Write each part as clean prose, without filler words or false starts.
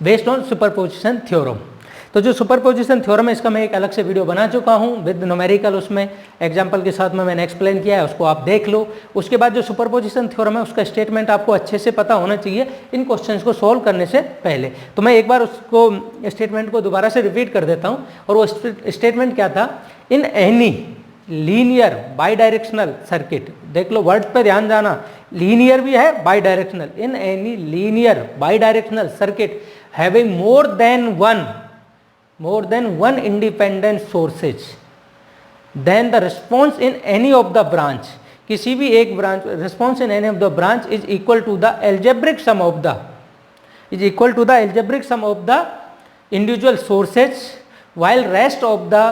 Based on superposition theorem. तो जो superposition theorem है इसका मैं एक अलग से वीडियो बना चुका हूँ विद न्यूमेरिकल, उसमें एग्जांपल के साथ में मैंने एक्सप्लेन किया है, उसको आप देख लो। उसके बाद जो सुपरपोजिशन थ्योरम है उसका स्टेटमेंट आपको अच्छे से पता होना चाहिए इन क्वेश्चंस को सॉल्व करने से पहले। तो मैं एक बार उसको स्टेटमेंट को दोबारा से रिपीट कर देता हूँ। और वो स्टेटमेंट क्या था, in any linear bidirectional circuit, देख लो वर्ड पे ध्यान जाना, लीनियर भी है bidirectional, in any linear bidirectional circuit having more than one independent sources, then the response in any of the branch, किसी भी एक branch, response in any of the branch is equal to the algebraic sum of the individual sources while rest of the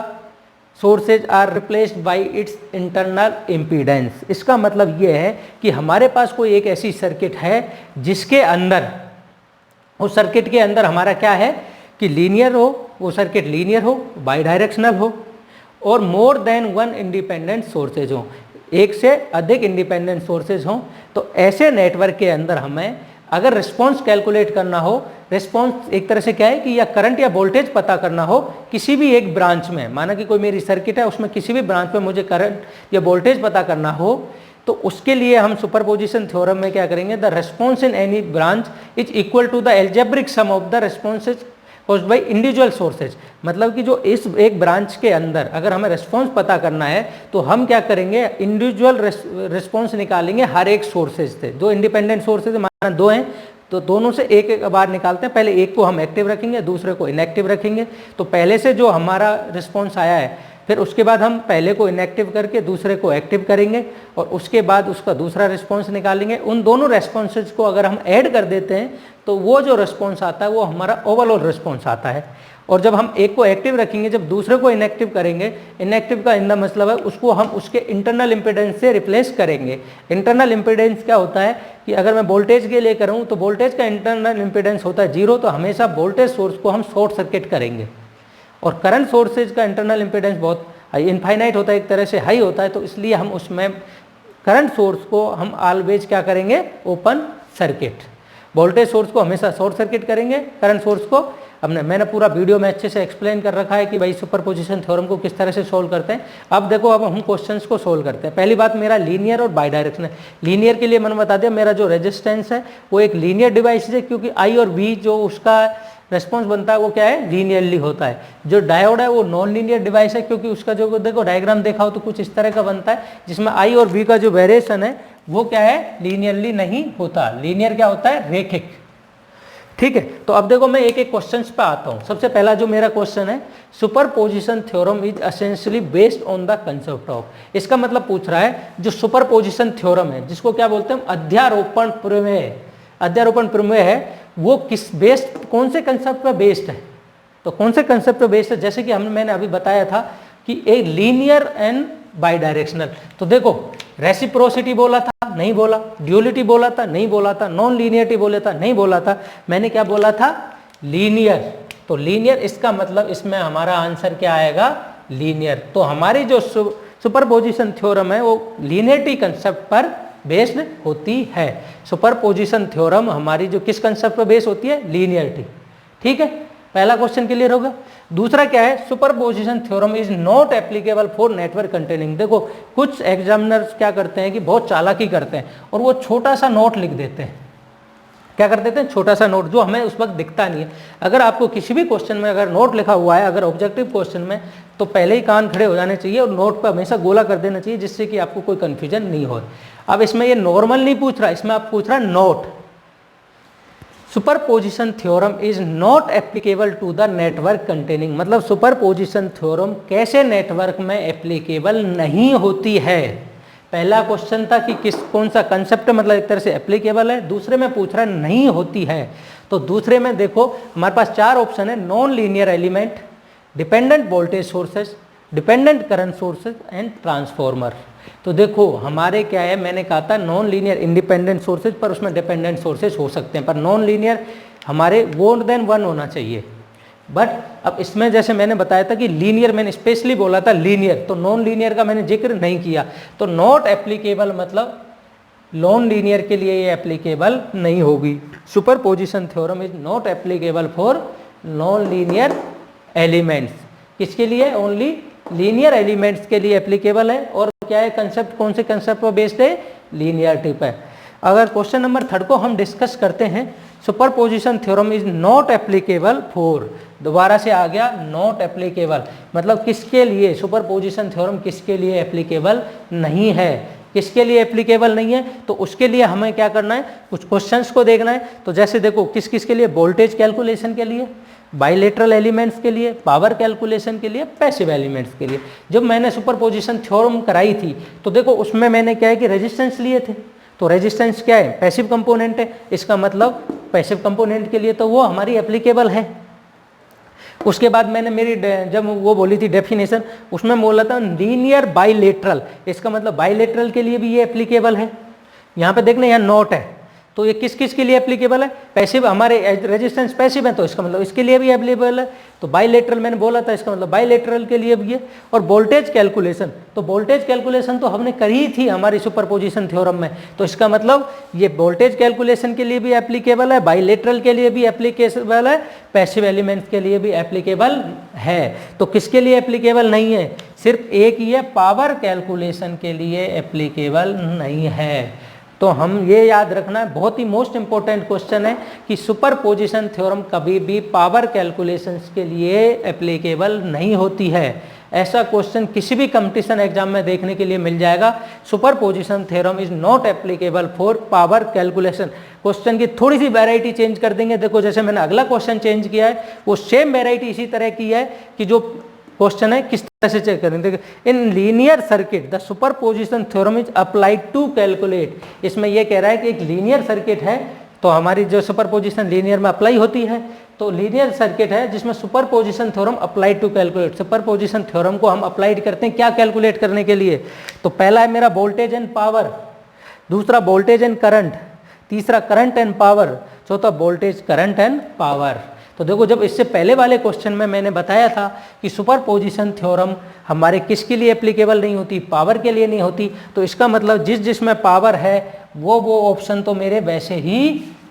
sources are replaced by its internal impedance। इसका मतलब ये है कि हमारे पास कोई एक ऐसी सर्किट है जिसके अंदर, उस सर्किट के अंदर हमारा क्या है कि लीनियर हो, वो सर्किट लीनियर हो, बाई डायरेक्शनल हो और मोर देन वन इंडिपेंडेंट सोर्सेज हो, एक से अधिक इंडिपेंडेंट सोर्सेज हों। तो ऐसे नेटवर्क के अंदर हमें अगर रिस्पॉन्स कैलकुलेट करना हो, रिस्पॉन्स एक तरह से क्या है कि या करंट या वोल्टेज पता करना हो किसी भी एक ब्रांच में, माना कि कोई मेरी सर्किट है उसमें किसी भी ब्रांच में मुझे करंट या वोल्टेज पता करना हो, तो उसके लिए हम सुपरपोजिशन थ्योरम में क्या करेंगे, the response in any branch is equal to the algebraic sum of the responses caused by individual sources. मतलब कि जो इस एक ब्रांच के अंदर अगर हमें रिस्पॉन्स पता करना है तो हम क्या करेंगे, इंडिविजुअल रिस्पॉन्स निकालेंगे हर एक सोर्सेज से। दो इंडिपेंडेंट सोर्सेज माना दो हैं तो दोनों से एक एक बार निकालते हैं, पहले एक को हम एक्टिव रखेंगे दूसरे को इनएक्टिव रखेंगे। तो पहले से जो हमारा रिस्पॉन्स आया है फिर उसके बाद हम पहले को इनएक्टिव करके दूसरे को एक्टिव करेंगे और उसके बाद उसका दूसरा रिस्पॉन्स निकालेंगे। उन दोनों रिस्पॉन्सेज को अगर हम ऐड कर देते हैं तो वो जो रिस्पॉन्स आता है वो हमारा ओवरऑल रिस्पॉन्स आता है। और जब हम एक को एक्टिव रखेंगे, जब दूसरे को इनएक्टिव करेंगे, इनएक्टिव का इन द मतलब है उसको हम उसके इंटरनल इम्पीडेंस से रिप्लेस करेंगे। इंटरनल इम्पीडेंस क्या होता है कि अगर मैं वोल्टेज के लिए करूँ तो वोल्टेज का इंटरनल इम्पीडेंस होता है 0, तो हमेशा वोल्टेज सोर्स को हम शॉर्ट सर्किट करेंगे। और करंट सोर्सेज का इंटरनल इम्पीडेंस बहुत इनफाइनाइट होता है, एक तरह से हाई होता है, तो इसलिए हम उसमें करंट सोर्स को हम ऑलवेज क्या करेंगे, ओपन सर्किट। वोल्टेज सोर्स को हमेशा शॉर्ट सर्किट करेंगे, करंट सोर्स को मैंने पूरा वीडियो में अच्छे से एक्सप्लेन कर रखा है कि भाई सुपरपोजिशन थ्योरम को किस तरह से सोल्व करते हैं। अब देखो, अब हम क्वेश्चंस को सोल्व करते हैं। पहली बात, मेरा लीनियर और बाई डायरेक्शनल। लीनियर के लिए मैंने बता दिया मेरा जो रेजिस्टेंस है वो एक लीनियर डिवाइस है, क्योंकि आई और वी जो उसका रेस्पॉन्स बनता है वो क्या है, लीनियरली होता है। जो डायोड है वो नॉन लीनियर डिवाइस है, क्योंकि उसका जो देखो डायग्राम देखा हो तो कुछ इस तरह का बनता है जिसमें आई और वी का जो वेरिएशन है वो क्या है, लीनियरली नहीं होता। लीनियर क्या होता है, रेखिक। ठीक है, तो अब देखो मैं एक एक क्वेश्चंस पे आता हूँ। सबसे पहला जो मेरा क्वेश्चन है, superposition theorem is essentially based on the concept of. इसका मतलब पूछ रहा है जो सुपरपोजिशन थ्योरम है, जिसको क्या बोलते हैं, अध्यारोपण प्रमेय। अध्यारोपण प्रमेय है वो किस बेस्ड, कौन से कंसेप्ट पर बेस्ड है। तो कौन से कंसेप्ट पर बेस्ड है, जैसे कि मैंने अभी बताया था कि a linear and by directional. तो देखो रेसिप्रोसिटी बोला था, नहीं बोला। ड्यूअलिटी बोला था, नहीं बोला था। नॉन लीनियरिटी बोला था, नहीं बोला था। मैंने क्या बोला था, लीनियर। तो लीनियर, इसका मतलब इसमें हमारा आंसर क्या आएगा, लीनियर। तो हमारी जो सुपरपोजिशन थ्योरम है वो लीनियरिटी कंसेप्ट पर बेस्ड होती है। सुपरपोजिशन थ्योरम हमारी जो किस कंसेप्ट पर बेस्ड होती है, लीनियरिटी। ठीक है, पहला क्वेश्चन क्लियर होगा। दूसरा क्या है, superposition theorem is not applicable for network containing. देखो कुछ एग्जामिनर्स क्या करते हैं कि बहुत चालाकी करते हैं और वो छोटा सा नोट लिख देते हैं। क्या कर देते हैं, छोटा सा नोट जो हमें उस वक्त दिखता नहीं है। अगर आपको किसी भी क्वेश्चन में अगर नोट लिखा हुआ है, अगर ऑब्जेक्टिव क्वेश्चन में, तो पहले ही कान खड़े हो जाने चाहिए और नोट पर हमेशा गोला कर देना चाहिए, जिससे कि आपको कोई कंफ्यूजन नहीं हो। अब इसमें ये नॉर्मल नहीं पूछ रहा, इसमें आप पूछ रहा है note. Superposition theorem is not applicable to the network containing. मतलब सुपरपोजिशन थ्योरम कैसे नेटवर्क में एप्लीकेबल नहीं होती है। पहला क्वेश्चन था कि कौन सा कंसेप्ट मतलब एक तरह से एप्लीकेबल है, दूसरे में पूछ रहा है नहीं होती है। तो दूसरे में देखो हमारे पास 4 ऑप्शन है, non linear element, dependent voltage sources, dependent current sources and transformer. तो देखो हमारे क्या है, मैंने कहा था नॉन लीनियर इंडिपेंडेंट सोर्सेज, पर उसमें डिपेंडेंट सोर्सेज हो सकते हैं, पर नॉन लीनियर हमारे मोर देन 1 होना चाहिए। बट अब इसमें जैसे मैंने बताया था कि लीनियर, मैंने स्पेशली बोला था लीनियर, तो नॉन लीनियर का मैंने जिक्र नहीं किया। तो नॉट एप्लीकेबल मतलब नॉन लीनियर के लिए ये एप्लीकेबल नहीं होगी। Superposition theorem is not applicable for non linear elements. किसके लिए? ओनली लीनियर एलिमेंट्स के लिए एप्लीकेबल है। और क्या है कंसेप्ट, कौन से कंसेप्ट पर बेस्ड है? लीनियरिटी पे। अगर क्वेश्चन नंबर 3 को हम डिस्कस करते हैं, superposition theorem is not applicable for, दोबारा से आ गया नॉट एप्लीकेबल, मतलब किसके लिए? सुपरपोजिशन थ्योरम किसके लिए एप्लीकेबल नहीं है? किसके लिए एप्लीकेबल नहीं है? तो उसके लिए हमें क्या करना है, कुछ क्वेश्चंस को देखना है। तो जैसे देखो किस किस के लिए? वोल्टेज कैलकुलेशन के लिए, बाइलेटरल एलिमेंट्स के लिए, पावर कैलकुलेशन के लिए, पैसिव एलिमेंट्स के लिए। जब मैंने सुपरपोजिशन थ्योरम कराई थी तो देखो उसमें मैंने क्या है कि रेजिस्टेंस लिए थे। तो रेजिस्टेंस क्या है? पैसिव कंपोनेंट है। इसका मतलब पैसिव कंपोनेंट के लिए तो वो हमारी एप्लीकेबल है। उसके बाद मैंने मेरी जब वो बोली थी डेफिनेशन, उसमें बोला था लीनियर बाइलेटरल, इसका मतलब बाइलेटरल के लिए भी ये एप्लीकेबल है। यहाँ पे देखना, यहाँ नॉट है, तो ये किस किस के लिए एप्लीकेबल है? पैसिव, हमारे रेजिस्टेंस पैसिव है तो इसका मतलब इसके लिए भी एप्लीकेबल है। तो बाइलेटरल मैंने बोला था, इसका मतलब बाइलेटरल के लिए भी है। और वोल्टेज कैलकुलेशन, तो वोल्टेज कैलकुलेशन तो हमने करी थी हमारी सुपरपोजिशन थ्योरम में, तो इसका मतलब ये वोल्टेज कैलकुलेशन के लिए भी एप्लीकेबल है, बाइलेटरल के लिए भी एप्लीकेबल है, पैसिव एलिमेंट्स के लिए भी एप्लीकेबल है। तो किसके लिए एप्लीकेबल नहीं है? सिर्फ एक ही है, पावर कैलकुलेशन के लिए एप्लीकेबल नहीं है। तो हम ये याद रखना है, बहुत ही मोस्ट इंपॉर्टेंट क्वेश्चन है कि सुपरपोजिशन थ्योरम कभी भी पावर कैलकुलेशंस के लिए एप्लीकेबल नहीं होती है। ऐसा क्वेश्चन किसी भी कंपटीशन एग्जाम में देखने के लिए मिल जाएगा। Superposition theorem is not applicable for power calculation. Question की थोड़ी सी वैरायटी चेंज कर देंगे। देखो जैसे मैंने अगला क्वेश्चन चेंज किया है, वो सेम वैरायटी इसी तरह की है कि जो क्वेश्चन है किस तरह से चेक करें। देखिए, in linear circuit the superposition theorem is applied to calculate. इसमें यह कह रहा है कि एक लीनियर सर्किट है, तो हमारी जो सुपरपोजिशन लीनियर में अप्लाई होती है, तो लीनियर सर्किट है जिसमें superposition theorem applied to calculate. Superposition theorem को हम अप्लाइड करते हैं क्या कैलकुलेट करने के लिए? तो पहला है मेरा वोल्टेज एंड पावर, दूसरा वोल्टेज एंड करंट, तीसरा करंट एंड पावर, चौथा वोल्टेज करंट एंड पावर। तो देखो जब इससे पहले वाले क्वेश्चन में मैंने बताया था कि सुपरपोजिशन थ्योरम हमारे किसके लिए एप्लीकेबल नहीं होती? पावर के लिए नहीं होती। तो इसका मतलब जिसमें पावर है वो ऑप्शन तो मेरे वैसे ही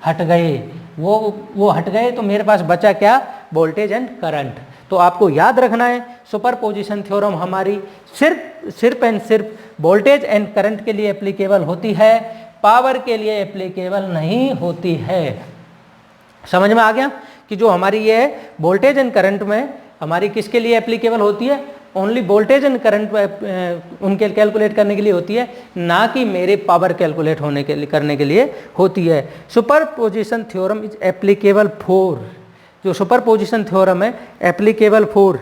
हट गए, वो हट गए, तो मेरे पास बचा क्या? Voltage and current. तो आपको याद रखना है सुपरपोजिशन थ्योरम हमारी सिर्फ एंड सिर्फ वोल्टेज एंड करंट के लिए एप्लीकेबल होती है, पावर के लिए एप्लीकेबल नहीं होती है। समझ में आ गया कि जो हमारी ये वोल्टेज एंड करंट में हमारी किसके लिए एप्लीकेबल होती है? ओनली वोल्टेज एंड करंट उनके कैलकुलेट करने के लिए होती है, ना कि मेरे पावर कैलकुलेट होने के लिए करने के लिए होती है। Superposition theorem is applicable for, जो सुपरपोजिशन थ्योरम है applicable for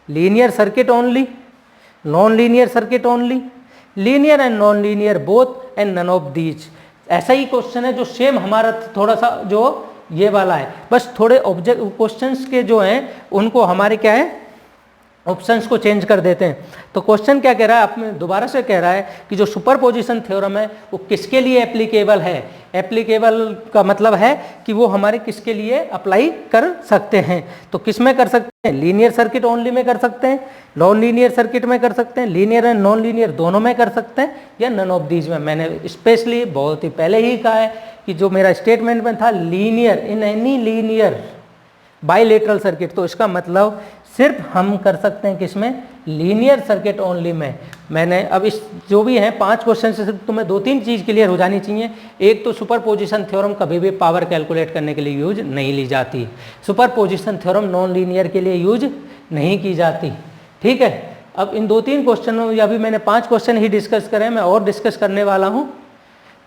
linear circuit only, non linear circuit only, linear and non linear both and none of these. ऐसा ही क्वेश्चन है जो सेम हमारा थोड़ा सा जो ये वाला है, बस थोड़े ऑब्जेक्ट क्वेश्चंस के जो हैं उनको हमारे क्या है ऑप्शंस को चेंज कर देते हैं। तो क्वेश्चन क्या कह रहा है, आपने दोबारा से कह रहा है कि जो सुपरपोजिशन थ्योरम है वो किसके लिए एप्लीकेबल है? एप्लीकेबल का मतलब है कि वो हमारे किसके लिए अप्लाई कर सकते हैं। तो किस में कर सकते हैं? लीनियर सर्किट ओनली में कर सकते हैं, नॉन लीनियर सर्किट में कर सकते हैं, लीनियर एंड नॉन लीनियर दोनों में कर सकते हैं, या नन ऑफ दीज में। मैंने स्पेशली बहुत ही पहले ही कहा है कि जो मेरा स्टेटमेंट में था लीनियर इन एनी लीनियर बाइलेटरल सर्किट, तो इसका मतलब सिर्फ हम कर सकते हैं किसमें? लीनियर सर्किट ओनली में। मैंने अब इस जो भी हैं 5 क्वेश्चन से सिर्फ तुम्हें 2-3 चीज़ क्लियर हो जानी चाहिए। एक तो सुपरपोजिशन थ्योरम कभी भी पावर कैलकुलेट करने के लिए यूज नहीं ली जाती, सुपरपोजिशन थ्योरम नॉन लीनियर के लिए यूज नहीं की जाती, ठीक है। अब इन 2-3 क्वेश्चनों, या अभी मैंने 5 क्वेश्चन ही डिस्कस करे, मैं और डिस्कस करने वाला हूँ।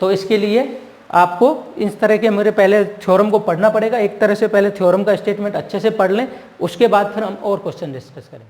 तो इसके लिए आपको इस तरह के मेरे पहले थ्योरम को पढ़ना पड़ेगा। एक तरह से पहले थ्योरम का स्टेटमेंट अच्छे से पढ़ लें, उसके बाद फिर हम और क्वेश्चन डिस्कस करेंगे।